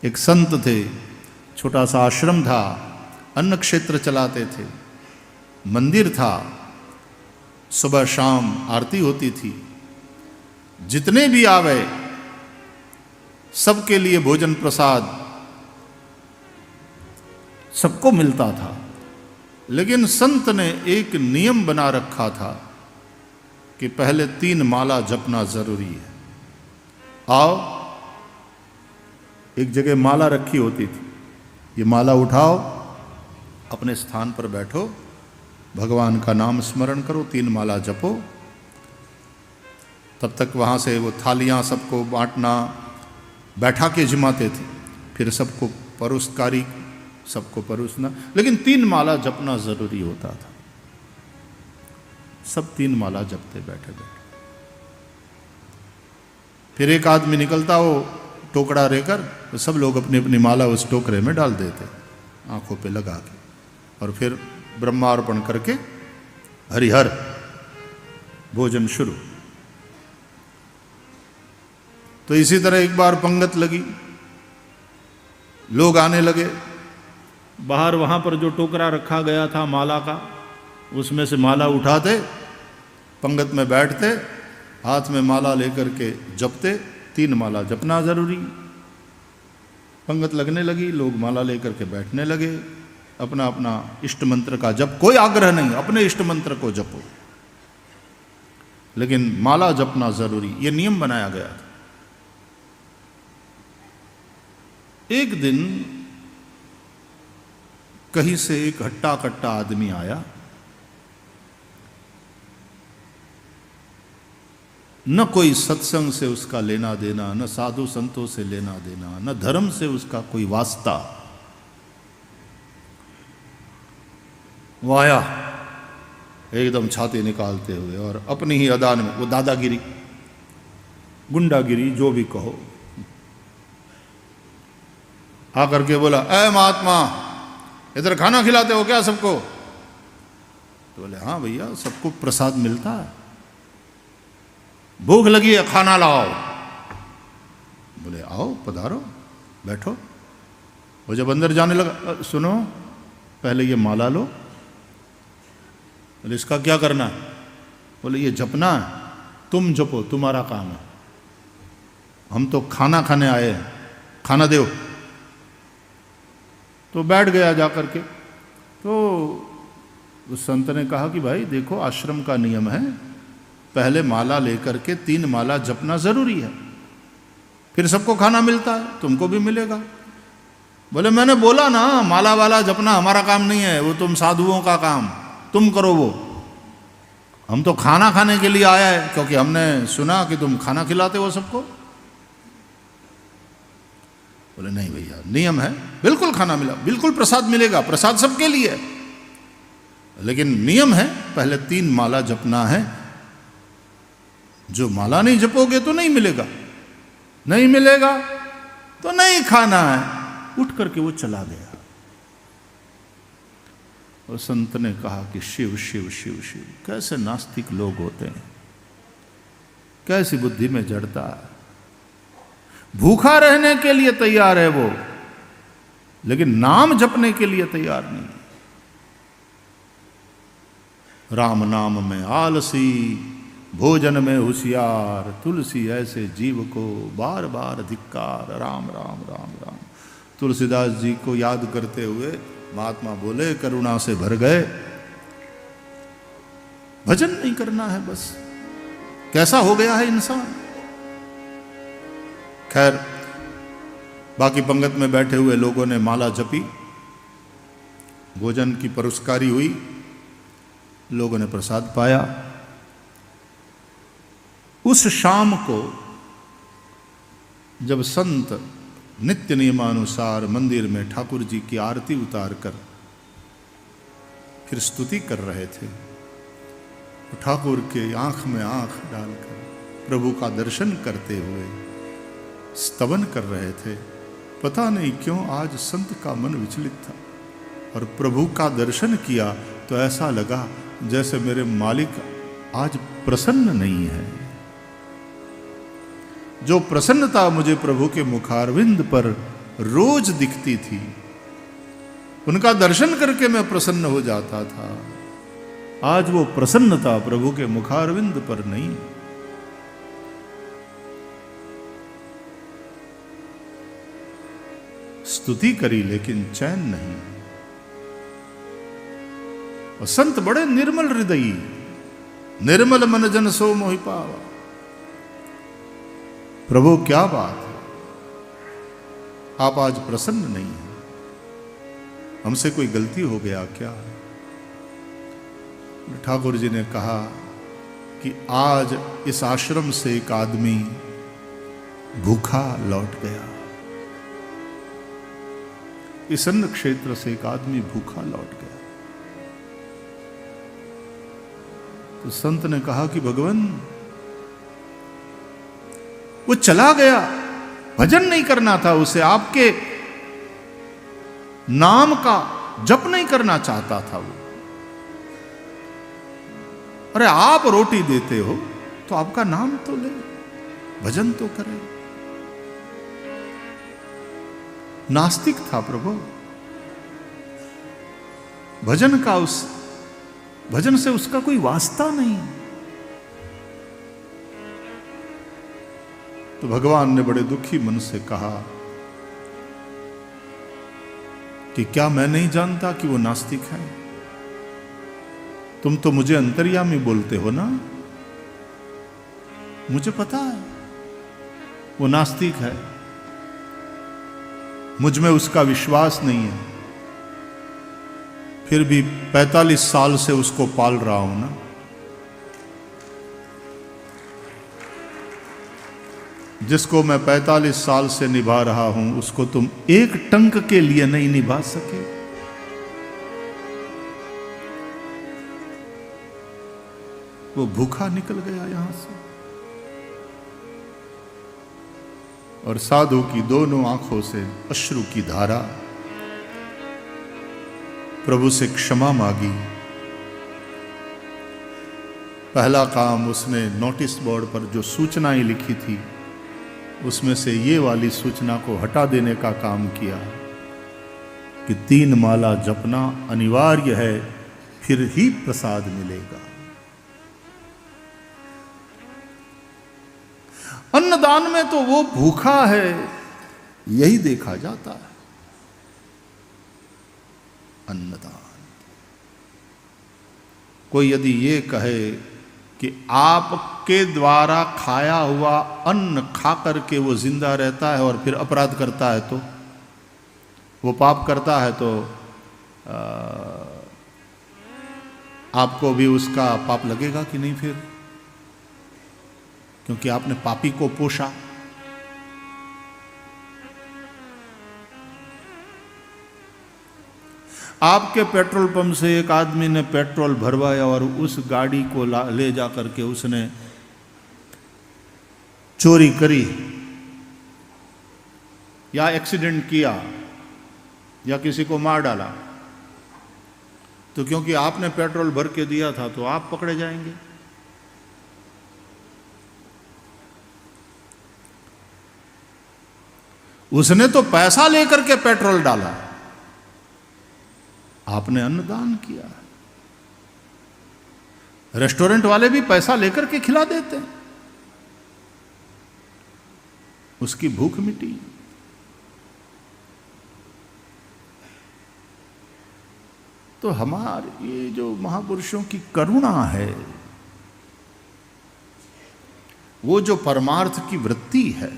एक संत थे, छोटा सा आश्रम था, अन्न क्षेत्र चलाते थे, मंदिर था, सुबह शाम आरती होती थी, जितने भी आवे सबके लिए भोजन प्रसाद सबको मिलता था। लेकिन संत ने एक नियम बना रखा था कि पहले 3 माला जपना जरूरी है। आओ, एक जगह माला रखी होती थी, ये माला उठाओ, अपने स्थान पर बैठो, भगवान का नाम स्मरण करो, 3 माला जपो। तब तक वहाँ से वो थालियाँ सबको बांटना, बैठा के जिमाते थे, फिर सबको परोसकारी, सबको परोसना, लेकिन 3 माला जपना जरूरी होता था। सब 3 माला जपते बैठे बैठे। फिर एक आदमी निकलता, वो टोकरा लेकर, तो सब लोग अपनी अपनी माला उस टोकरे में डाल देते, आंखों पे लगा के, और फिर ब्रह्मार्पण करके हरिहर भोजन शुरू। तो इसी तरह एक बार पंगत लगी, लोग आने लगे, बाहर वहां पर जो टोकरा रखा गया था माला का, उसमें से माला उठाते, पंगत में बैठते, हाथ में माला लेकर के जपते। 3 माला जपना जरूरी। पंगत लगने लगी, लोग माला लेकर के बैठने लगे, अपना अपना इष्ट मंत्र का जप, कोई आग्रह नहीं, अपने इष्ट मंत्र को जपो, लेकिन माला जपना जरूरी, ये नियम बनाया गया था। एक दिन कहीं से एक हट्टा कट्टा आदमी आया, न कोई सत्संग से उसका लेना देना, न साधु संतों से लेना देना, न धर्म से उसका कोई वास्ता। वो आया एकदम छाती निकालते हुए, और अपनी ही अदान में, वो दादागिरी, गुंडागिरी, जो भी कहो, आकर के बोला, ऐ महात्मा, इधर खाना खिलाते हो क्या सबको? तो बोले, हाँ भैया, सबको प्रसाद मिलता है, भूख लगी है, खाना लाओ। बोले, आओ, पधारो, बैठो। वो जब अंदर जाने लगा, सुनो, पहले ये माला लो। बोले, इसका क्या करना है? बोले, ये जपना है, तुम जपो, तुम्हारा काम है, हम तो खाना खाने आए हैं, खाना दो। तो बैठ गया जाकर के। तो उस संत ने कहा कि भाई देखो, आश्रम का नियम है, पहले माला लेकर के 3 माला जपना जरूरी है, फिर सबको खाना मिलता है, तुमको भी मिलेगा। बोले, मैंने बोला ना, माला वाला जपना हमारा काम नहीं है, वो तुम साधुओं का काम, तुम करो वो, हम तो खाना खाने के लिए आया है, क्योंकि हमने सुना कि तुम खाना खिलाते हो सबको। बोले, नहीं भैया, नियम है, बिल्कुल खाना मिला, बिल्कुल प्रसाद मिलेगा, प्रसाद सबके लिए, लेकिन नियम है, पहले 3 माला जपना है, जो माला नहीं जपोगे तो नहीं मिलेगा, नहीं मिलेगा तो नहीं खाना है। उठ करके वो चला गया। और संत ने कहा कि शिव शिव शिव शिव, कैसे नास्तिक लोग होते हैं, कैसी बुद्धि में जड़ता है। भूखा रहने के लिए तैयार है वो, लेकिन नाम जपने के लिए तैयार नहीं। राम नाम में आलसी, भोजन में होशियार, तुलसी ऐसे जीव को बार बार धिक्कार। राम राम राम राम। तुलसीदास जी को याद करते हुए महात्मा बोले, करुणा से भर गए, भजन नहीं करना है बस। कैसा हो गया है इंसान। खैर, बाकी पंगत में बैठे हुए लोगों ने माला जपी, भोजन की परोसकारी हुई, लोगों ने प्रसाद पाया। उस शाम को जब संत नित्य नियमानुसार मंदिर में ठाकुर जी की आरती उतार कर फिर स्तुति कर रहे थे, तो ठाकुर के आंख में आंख डालकर प्रभु का दर्शन करते हुए स्तवन कर रहे थे। पता नहीं क्यों आज संत का मन विचलित था, और प्रभु का दर्शन किया तो ऐसा लगा जैसे मेरे मालिक आज प्रसन्न नहीं है। जो प्रसन्नता मुझे प्रभु के मुखारविंद पर रोज दिखती थी, उनका दर्शन करके मैं प्रसन्न हो जाता था। आज वो प्रसन्नता प्रभु के मुखारविंद पर नहीं। स्तुति करी लेकिन चैन नहीं। और संत बड़े निर्मल हृदयी, निर्मल मन जन सो मोहि पावा। प्रभु क्या बात है, आप आज प्रसन्न नहीं हैं, हमसे कोई गलती हो गया क्या? ठाकुर जी ने कहा कि आज इस आश्रम से एक आदमी भूखा लौट गया, इस अन्न क्षेत्र से एक आदमी भूखा लौट गया। तो संत ने कहा कि भगवान, वो चला गया, भजन नहीं करना था उसे, आपके नाम का जप नहीं करना चाहता था वो। अरे आप रोटी देते हो तो आपका नाम तो ले, भजन तो करे। नास्तिक था प्रभु, भजन से उसका कोई वास्ता नहीं। तो भगवान ने बड़े दुखी मन से कहा कि क्या मैं नहीं जानता कि वो नास्तिक है? तुम तो मुझे अंतर्यामी बोलते हो ना, मुझे पता है वो नास्तिक है, मुझ में उसका विश्वास नहीं है, फिर भी 45 साल से उसको पाल रहा हूं ना। जिसको मैं 45 साल से निभा रहा हूं, उसको तुम एक टंक के लिए नहीं निभा सके। वो भूखा निकल गया यहां से, और साधु की दोनों आंखों से अश्रु की धारा। प्रभु से क्षमा मांगी। पहला काम उसने नोटिस बोर्ड पर जो सूचनाएं लिखी थी, उसमें से ये वाली सूचना को हटा देने का काम किया कि 3 माला जपना अनिवार्य है, फिर ही प्रसाद मिलेगा। अन्नदान में तो वो भूखा है यही देखा जाता है। अन्नदान, कोई यदि ये कहे कि आपके द्वारा खाया हुआ अन्न खा करके वो जिंदा रहता है और फिर अपराध करता है, तो वो पाप करता है, तो आपको भी उसका पाप लगेगा कि नहीं? फिर क्योंकि आपने पापी को पोषा। आपके पेट्रोल पंप से एक आदमी ने पेट्रोल भरवाया और उस गाड़ी को ले जा करके उसने चोरी करी या एक्सीडेंट किया या किसी को मार डाला, तो क्योंकि आपने पेट्रोल भर के दिया था तो आप पकड़े जाएंगे। उसने तो पैसा लेकर के पेट्रोल डाला, आपने अन्नदान किया। रेस्टोरेंट वाले भी पैसा लेकर के खिला देते हैं, उसकी भूख मिटी। तो हमारे ये जो महापुरुषों की करुणा है, वो जो परमार्थ की वृत्ति है,